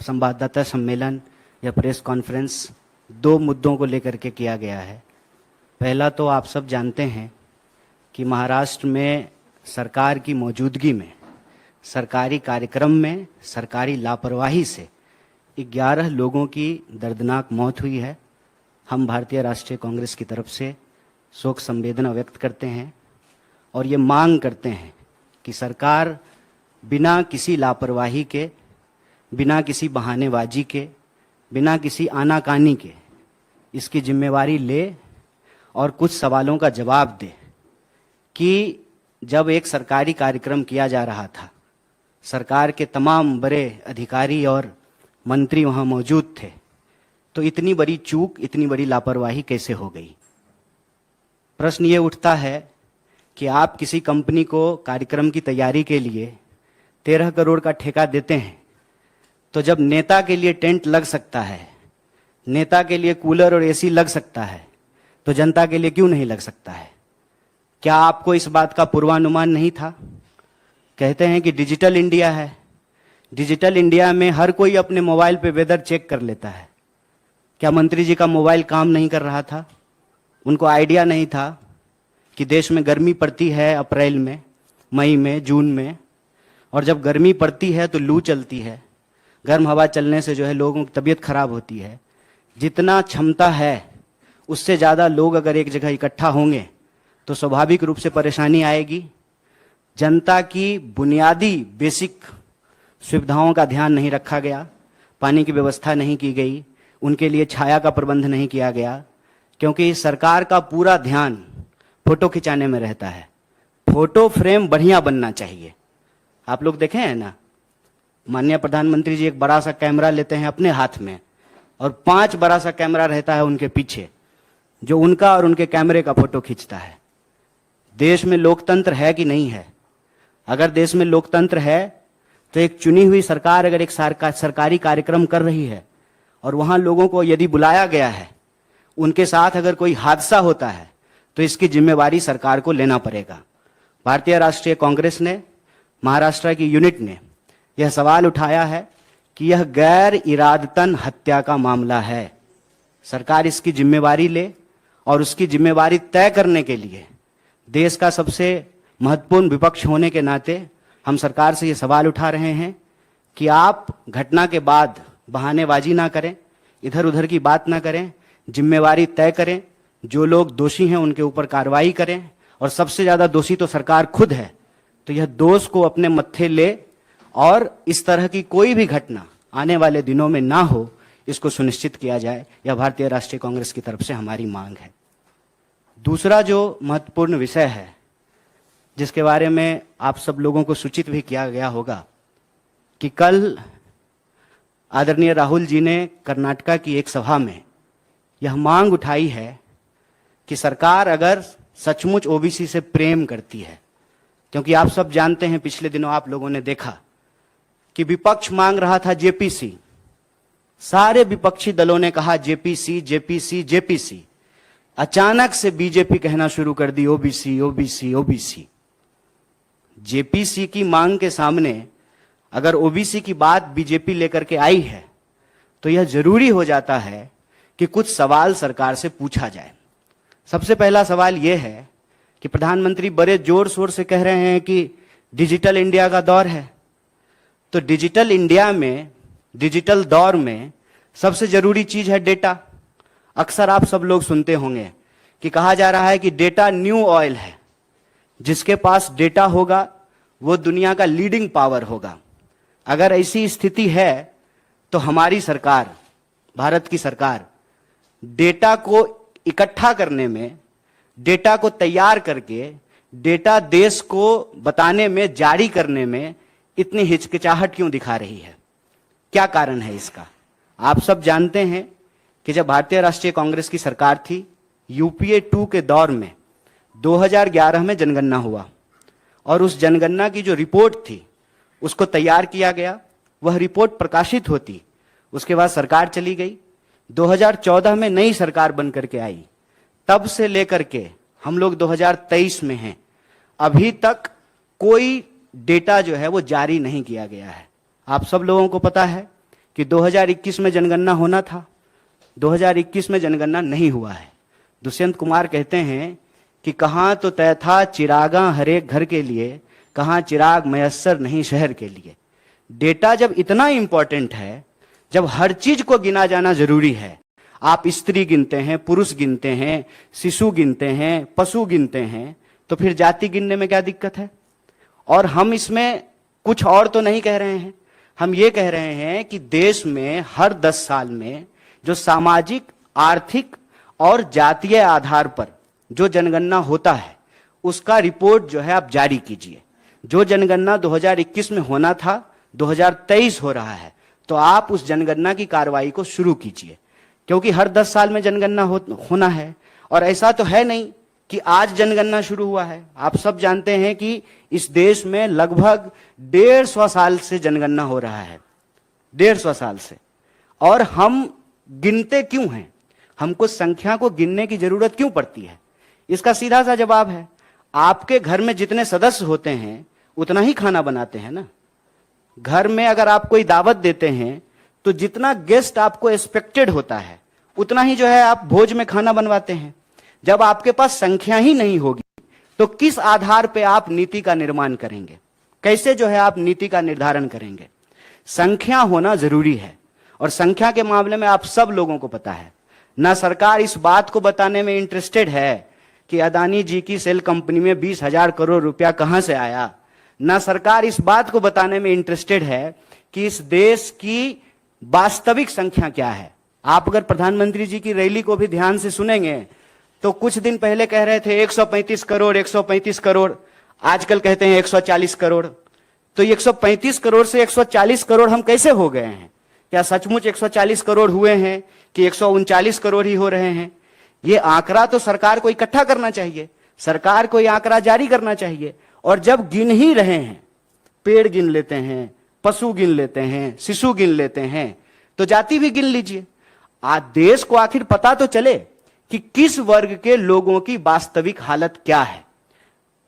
संवाददाता सम्मेलन या प्रेस कॉन्फ्रेंस दो मुद्दों को लेकर के किया गया है। पहला तो आप सब जानते हैं कि महाराष्ट्र में सरकार की मौजूदगी में सरकारी कार्यक्रम में सरकारी लापरवाही से 11 लोगों की दर्दनाक मौत हुई है। हम भारतीय राष्ट्रीय कांग्रेस की तरफ से शोक संवेदना व्यक्त करते हैं और ये मांग करते हैं कि सरकार बिना किसी लापरवाही के, बिना किसी बहानेबाजी के, बिना किसी आनाकानी के इसकी जिम्मेवारी ले और कुछ सवालों का जवाब दे कि जब एक सरकारी कार्यक्रम किया जा रहा था, सरकार के तमाम बड़े अधिकारी और मंत्री वहाँ मौजूद थे, तो इतनी बड़ी चूक, इतनी बड़ी लापरवाही कैसे हो गई। प्रश्न ये उठता है कि आप किसी कंपनी को कार्यक्रम की तैयारी के लिए 13 करोड़ का ठेका देते हैं, तो जब नेता के लिए टेंट लग सकता है, नेता के लिए कूलर और एसी लग सकता है, तो जनता के लिए क्यों नहीं लग सकता है। क्या आपको इस बात का पूर्वानुमान नहीं था। कहते हैं कि डिजिटल इंडिया है, डिजिटल इंडिया में हर कोई अपने मोबाइल पे वेदर चेक कर लेता है। क्या मंत्री जी का मोबाइल काम नहीं कर रहा था। उनको आइडिया नहीं था कि देश में गर्मी पड़ती है अप्रैल में, मई में, जून में, और जब गर्मी पड़ती है तो लू चलती है, गर्म हवा चलने से जो है लोगों की तबीयत खराब होती है। जितना क्षमता है उससे ज़्यादा लोग अगर एक जगह इकट्ठा होंगे तो स्वाभाविक रूप से परेशानी आएगी। जनता की बुनियादी बेसिक सुविधाओं का ध्यान नहीं रखा गया, पानी की व्यवस्था नहीं की गई, उनके लिए छाया का प्रबंध नहीं किया गया, क्योंकि सरकार का पूरा ध्यान फोटो खिंचाने में रहता है। फोटो फ्रेम बढ़िया बनना चाहिए। आप लोग देखे हैं ना, माननीय प्रधानमंत्री जी एक बड़ा सा कैमरा लेते हैं अपने हाथ में और 5 बड़ा सा कैमरा रहता है उनके पीछे, जो उनका और उनके कैमरे का फोटो खींचता है। देश में लोकतंत्र है कि नहीं है। अगर देश में लोकतंत्र है तो एक चुनी हुई सरकार अगर एक सरकारी कार्यक्रम कर रही है और वहां लोगों को यदि बुलाया गया है, उनके साथ अगर कोई हादसा होता है तो इसकी जिम्मेवारी सरकार को लेना पड़ेगा। भारतीय राष्ट्रीय कांग्रेस ने, महाराष्ट्र की यूनिट ने यह सवाल उठाया है कि यह गैर इरादतन हत्या का मामला है। सरकार इसकी जिम्मेवारी ले और उसकी जिम्मेवारी तय करने के लिए देश का सबसे महत्वपूर्ण विपक्ष होने के नाते हम सरकार से ये सवाल उठा रहे हैं कि आप घटना के बाद बहानेबाजी ना करें, इधर उधर की बात ना करें, जिम्मेवारी तय करें, जो लोग दोषी हैं उनके ऊपर कार्रवाई करें, और सबसे ज़्यादा दोषी तो सरकार खुद है, तो यह दोष को अपने मत्थे ले और इस तरह की कोई भी घटना आने वाले दिनों में ना हो, इसको सुनिश्चित किया जाए। यह भारतीय राष्ट्रीय कांग्रेस की तरफ से हमारी मांग है। दूसरा जो महत्वपूर्ण विषय है, जिसके बारे में आप सब लोगों को सूचित भी किया गया होगा, कि कल आदरणीय राहुल जी ने कर्नाटका की एक सभा में यह मांग उठाई है कि सरकार अगर सचमुच ओबीसी से प्रेम करती है, क्योंकि आप सब जानते हैं पिछले दिनों आप लोगों ने देखा कि विपक्ष मांग रहा था जेपीसी, सारे विपक्षी दलों ने कहा जेपीसी जेपीसी जेपीसी, अचानक से बीजेपी कहना शुरू कर दी ओबीसी ओबीसी ओबीसी। जेपीसी की मांग के सामने अगर ओबीसी की बात बीजेपी लेकर के आई है तो यह जरूरी हो जाता है कि कुछ सवाल सरकार से पूछा जाए। सबसे पहला सवाल यह है कि प्रधानमंत्री बड़े जोर शोर से कह रहे हैं कि डिजिटल इंडिया का दौर है, तो डिजिटल इंडिया में, डिजिटल दौर में सबसे जरूरी चीज है डेटा। अक्सर आप सब लोग सुनते होंगे कि कहा जा रहा है कि डेटा न्यू ऑयल है, जिसके पास डेटा होगा वो दुनिया का लीडिंग पावर होगा। अगर ऐसी स्थिति है तो हमारी सरकार, भारत की सरकार, डेटा को इकट्ठा करने में, डेटा को तैयार करके डेटा देश को बताने में, जारी करने में इतनी हिचकिचाहट क्यों दिखा रही है। क्या कारण है इसका। आप सब जानते हैं कि जब भारतीय राष्ट्रीय कांग्रेस की सरकार थी, यूपीए 2 के दौर में 2011 में जनगणना हुआ और उस जनगणना की जो रिपोर्ट थी उसको तैयार किया गया। वह रिपोर्ट प्रकाशित होती, उसके बाद सरकार चली गई। 2014 में नई सरकार बन करके आई, तब से लेकर के हम लोग 2023 में हैं, अभी तक कोई डेटा जो है वो जारी नहीं किया गया है। आप सब लोगों को पता है कि 2021 में जनगणना होना था, 2021 में जनगणना नहीं हुआ है। दुष्यंत कुमार कहते हैं कि कहाँ तो तय था चिरागा हरेक घर के लिए, कहाँ चिराग मयस्सर नहीं शहर के लिए। डेटा जब इतना इंपॉर्टेंट है, जब हर चीज को गिना जाना जरूरी है, आप स्त्री गिनते हैं, पुरुष गिनते हैं, शिशु गिनते हैं, पशु गिनते हैं, तो फिर जाति गिनने में क्या दिक्कत है? और हम इसमें कुछ और तो नहीं कह रहे हैं, हम ये कह रहे हैं कि देश में हर 10 साल में जो सामाजिक, आर्थिक और जातीय आधार पर जो जनगणना होता है उसका रिपोर्ट जो है आप जारी कीजिए। जो जनगणना 2021 में होना था 2023 हो रहा है, तो आप उस जनगणना की कार्रवाई को शुरू कीजिए, क्योंकि हर 10 साल में जनगणना होना है। और ऐसा तो है नहीं कि आज जनगणना शुरू हुआ है। आप सब जानते हैं कि इस देश में लगभग 150 साल से जनगणना हो रहा है, 150 साल से। और हम गिनते क्यों हैं? हमको संख्या को गिनने की जरूरत क्यों पड़ती है? इसका सीधा सा जवाब है, आपके घर में जितने सदस्य होते हैं उतना ही खाना बनाते हैं ना। घर में अगर आप कोई दावत देते हैं तो जितना गेस्ट आपको एक्सपेक्टेड होता है उतना ही जो है आप भोज में खाना बनवाते हैं। जब आपके पास संख्या ही नहीं होगी तो किस आधार पे आप नीति का निर्माण करेंगे? कैसे जो है आप नीति का निर्धारण करेंगे? संख्या होना जरूरी है। और संख्या के मामले में आप सब लोगों को पता है, ना सरकार इस बात को बताने में इंटरेस्टेड है कि अदानी जी की सेल कंपनी में 20,000 करोड़ रुपया कहां से आया, ना सरकार इस बात को बताने में इंटरेस्टेड है कि इस देश की वास्तविक संख्या क्या है। आप अगर प्रधानमंत्री जी की रैली को भी ध्यान से सुनेंगे तो कुछ दिन पहले कह रहे थे 135 करोड़, 135 करोड़, आजकल कहते हैं 140 करोड़। तो 135 करोड़ से 140 करोड़ हम कैसे हो गए हैं? क्या सचमुच 140 करोड़ हुए हैं कि 139 करोड़ ही हो रहे हैं? ये आंकड़ा तो सरकार को इकट्ठा करना चाहिए, सरकार को ये आंकड़ा जारी करना चाहिए। और जब गिन ही रहे हैं, पेड़ गिन लेते हैं, पशु गिन लेते हैं, शिशु गिन लेते हैं, तो जाति भी गिन लीजिए। आज देश को आखिर पता तो चले कि किस वर्ग के लोगों की वास्तविक हालत क्या है।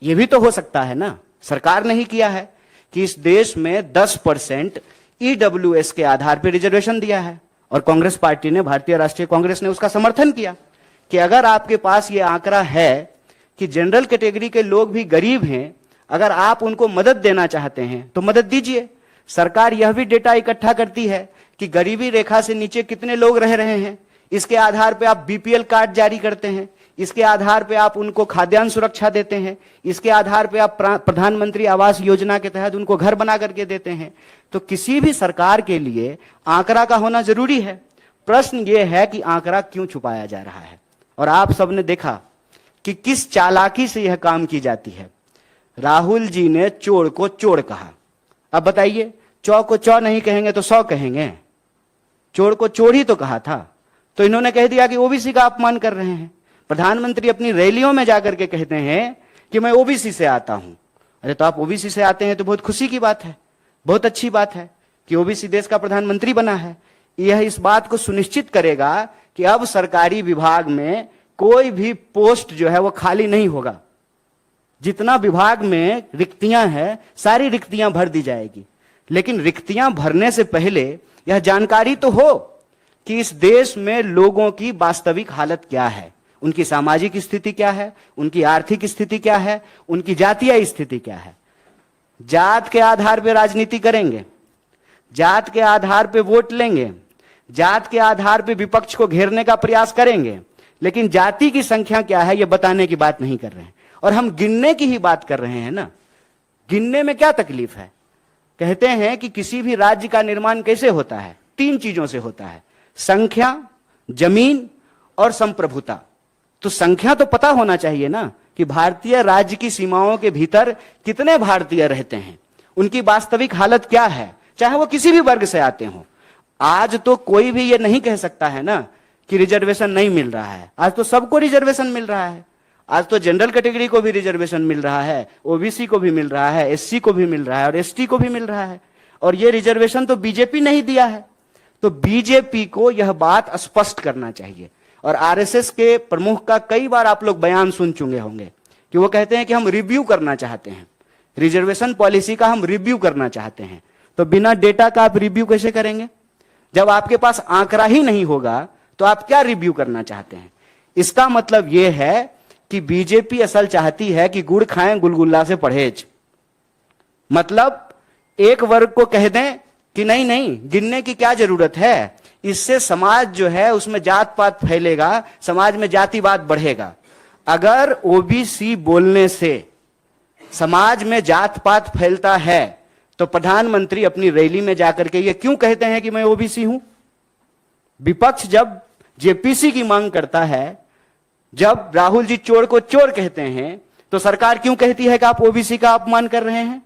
यह भी तो हो सकता है ना। सरकार ने ही किया है कि इस देश में 10% EWS के आधार पर रिजर्वेशन दिया है, और कांग्रेस पार्टी ने, भारतीय राष्ट्रीय कांग्रेस ने उसका समर्थन किया कि अगर आपके पास यह आंकड़ा है कि जनरल कैटेगरी के लोग भी गरीब हैं, अगर आप उनको मदद देना चाहते हैं तो मदद दीजिए। सरकार यह भी डेटा इकट्ठा करती है कि गरीबी रेखा से नीचे कितने लोग रह रहे हैं, इसके आधार पे आप BPL कार्ड जारी करते हैं, इसके आधार पे आप उनको खाद्यान्न सुरक्षा देते हैं, इसके आधार पे आप प्रधानमंत्री आवास योजना के तहत उनको घर बना करके देते हैं। तो किसी भी सरकार के लिए आंकड़ा का होना जरूरी है। प्रश्न यह है कि आंकड़ा क्यों छुपाया जा रहा है? और आप सबने देखा कि किस चालाकी से यह काम की जाती है। राहुल जी ने चोर को चोर कहा। अब बताइए, चौ को चौ नहीं कहेंगे तो 100 कहेंगे? चोर को चोर ही तो कहा था, तो इन्होंने कह दिया कि ओबीसी का अपमान कर रहे हैं। प्रधानमंत्री अपनी रैलियों में जाकर के कहते हैं कि मैं ओबीसी से आता हूं। अरे तो आप ओबीसी से आते हैं तो बहुत खुशी की बात है, बहुत अच्छी बात है कि ओबीसी देश का प्रधानमंत्री बना है। यह इस बात को सुनिश्चित करेगा कि अब सरकारी विभाग में कोई भी पोस्ट जो है वो खाली नहीं होगा। जितना विभाग में रिक्तियां हैं, सारी रिक्तियां भर दी जाएगी। लेकिन रिक्तियां भरने से पहले यह जानकारी तो हो कि इस देश में लोगों की वास्तविक हालत क्या है, उनकी सामाजिक स्थिति क्या है, उनकी आर्थिक स्थिति क्या है, उनकी जातीय स्थिति क्या है। जात के आधार पर राजनीति करेंगे, जात के आधार पर वोट लेंगे, जात के आधार पर विपक्ष को घेरने का प्रयास करेंगे, लेकिन जाति की संख्या क्या है यह बताने की बात नहीं कर रहे हैं। और हम गिनने की ही बात कर रहे हैं ना। गिनने में क्या तकलीफ है? कहते हैं कि किसी भी राज्य का निर्माण कैसे होता है? 3 चीजों से होता है, संख्या, जमीन और संप्रभुता। तो संख्या तो पता होना चाहिए ना कि भारतीय राज्य की सीमाओं के भीतर कितने भारतीय रहते हैं, उनकी वास्तविक हालत क्या है, चाहे वो किसी भी वर्ग से आते हो। आज तो कोई भी ये नहीं कह सकता है ना कि रिजर्वेशन नहीं मिल रहा है। आज तो सबको रिजर्वेशन मिल रहा है। आज तो जनरल कैटेगरी को भी रिजर्वेशन मिल रहा है, ओबीसी को भी मिल रहा है, एससी को भी मिल रहा है और एसटी को भी मिल रहा है। और ये रिजर्वेशन तो बीजेपी नहीं दिया है। तो बीजेपी को यह बात स्पष्ट करना चाहिए। और आरएसएस के प्रमुख का कई बार आप लोग बयान सुन चुके होंगे कि वो कहते हैं कि हम रिव्यू करना चाहते हैं, रिजर्वेशन पॉलिसी का हम रिव्यू करना चाहते हैं। तो बिना डेटा का आप रिव्यू कैसे करेंगे? जब आपके पास आंकड़ा ही नहीं होगा तो आप क्या रिव्यू करना चाहते हैं? इसका मतलब यह है कि बीजेपी असल चाहती है कि गुड़ खाएं गुलगुल्ला से परहेज। मतलब एक वर्ग को कह दें कि नहीं नहीं गिनने की क्या जरूरत है, इससे समाज जो है उसमें जात पात फैलेगा, समाज में जातिवाद बढ़ेगा। अगर ओबीसी बोलने से समाज में जात पात फैलता है तो प्रधानमंत्री अपनी रैली में जाकर के ये क्यों कहते हैं कि मैं ओबीसी हूं? विपक्ष जब जेपीसी की मांग करता है, जब राहुल जी चोर को चोर कहते हैं, तो सरकार क्यों कहती है कि आप ओबीसी का अपमान कर रहे हैं?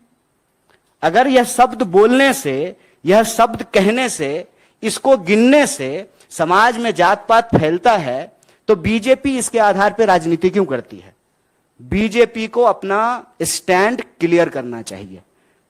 अगर यह शब्द बोलने से, यह शब्द कहने से, इसको गिनने से समाज में जात पात फैलता है तो बीजेपी इसके आधार पर राजनीति क्यों करती है? बीजेपी को अपना स्टैंड क्लियर करना चाहिए।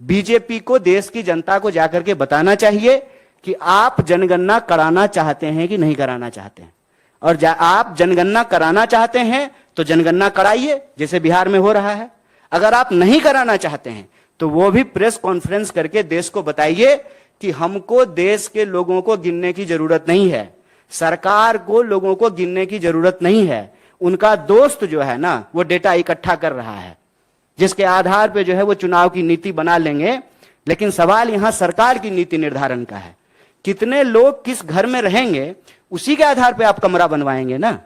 बीजेपी को देश की जनता को जाकर के बताना चाहिए कि आप जनगणना कराना चाहते हैं कि नहीं कराना चाहते हैं। और आप जनगणना कराना चाहते हैं तो जनगणना कराइए, जैसे बिहार में हो रहा है। अगर आप नहीं कराना चाहते हैं तो वो भी प्रेस कॉन्फ्रेंस करके देश को बताइए कि हमको देश के लोगों को गिनने की जरूरत नहीं है, सरकार को लोगों को गिनने की जरूरत नहीं है। उनका दोस्त जो है ना वो डेटा इकट्ठा कर रहा है, जिसके आधार पे जो है वो चुनाव की नीति बना लेंगे। लेकिन सवाल यहां सरकार की नीति निर्धारण का है। कितने लोग किस घर में रहेंगे उसी के आधार पे आप कमरा बनवाएंगे ना।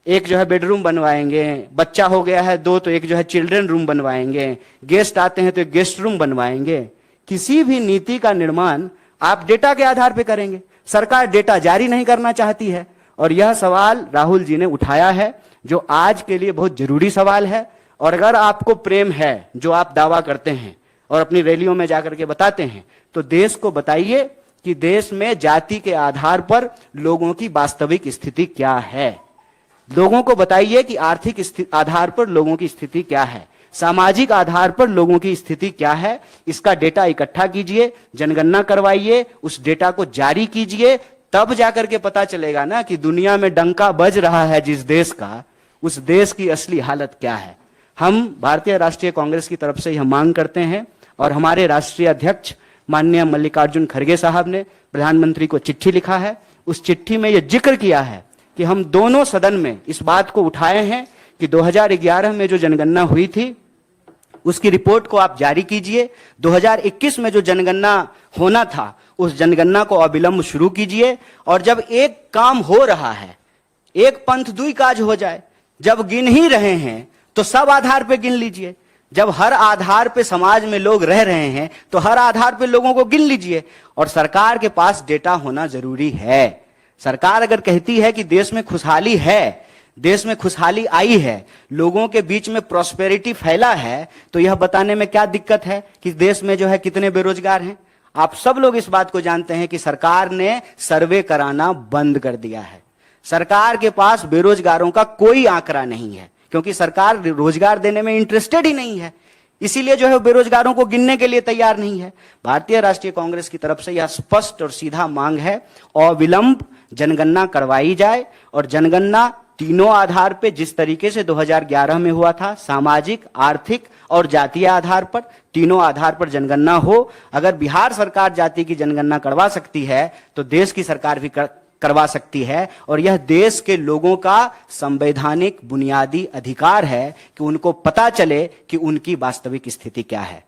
एक जो है बेडरूम बनवाएंगे, बच्चा हो गया है 2 तो एक जो है चिल्ड्रन रूम बनवाएंगे, गेस्ट आते हैं तो एक गेस्ट रूम बनवाएंगे। किसी भी नीति का निर्माण आप डेटा के आधार पे करेंगे। सरकार डेटा जारी नहीं करना चाहती है और यह सवाल राहुल जी ने उठाया है, जो आज के लिए बहुत जरूरी सवाल है। और अगर आपको प्रेम है, जो आप दावा करते हैं और अपनी रैलियों में जाकर के बताते हैं, तो देश को बताइए कि देश में जाति के आधार पर लोगों की वास्तविक स्थिति क्या है। लोगों को बताइए कि आर्थिक आधार पर लोगों की स्थिति क्या है, सामाजिक आधार पर लोगों की स्थिति क्या है। इसका डेटा इकट्ठा कीजिए, जनगणना करवाइए, उस डेटा को जारी कीजिए, तब जाकर के पता चलेगा ना कि दुनिया में डंका बज रहा है जिस देश का, उस देश की असली हालत क्या है। हम भारतीय राष्ट्रीय कांग्रेस की तरफ से यह मांग करते हैं और हमारे राष्ट्रीय अध्यक्ष माननीय मल्लिकार्जुन खड़गे साहब ने प्रधानमंत्री को चिट्ठी लिखा है। उस चिट्ठी में यह जिक्र किया है कि हम दोनों सदन में इस बात को उठाए हैं कि 2011 में जो जनगणना हुई थी उसकी रिपोर्ट को आप जारी कीजिए। 2021 में जो जनगणना होना था उस जनगणना को अविलंब शुरू कीजिए। और जब एक काम हो रहा है, एक पंथ दुई काज हो जाए, जब गिन ही रहे हैं तो सब आधार पे गिन लीजिए। जब हर आधार पे समाज में लोग रह रहे हैं तो हर आधार पे लोगों को गिन लीजिए। और सरकार के पास डेटा होना जरूरी है। सरकार अगर कहती है कि देश में खुशहाली है, देश में खुशहाली आई है, लोगों के बीच में प्रॉस्पेरिटी फैला है, तो यह बताने में क्या दिक्कत है कि देश में जो है कितने बेरोजगार हैं। आप सब लोग इस बात को जानते हैं कि सरकार ने सर्वे कराना बंद कर दिया है। सरकार के पास बेरोजगारों का कोई आंकड़ा नहीं है, क्योंकि सरकार रोजगार देने में इंटरेस्टेड ही नहीं है। इसीलिए जो है बेरोजगारों को गिनने के लिए तैयार नहीं है। भारतीय राष्ट्रीय कांग्रेस की तरफ से यह स्पष्ट और सीधा मांग है, अविलंब जनगणना करवाई जाए। और जनगणना तीनों आधार पे, जिस तरीके से 2011 में हुआ था, सामाजिक, आर्थिक और जातीय आधार पर, तीनों आधार पर जनगणना हो। अगर बिहार सरकार जाति की जनगणना करवा सकती है तो देश की सरकार भी करवा सकती है। और यह देश के लोगों का संवैधानिक बुनियादी अधिकार है कि उनको पता चले कि उनकी वास्तविक स्थिति क्या है।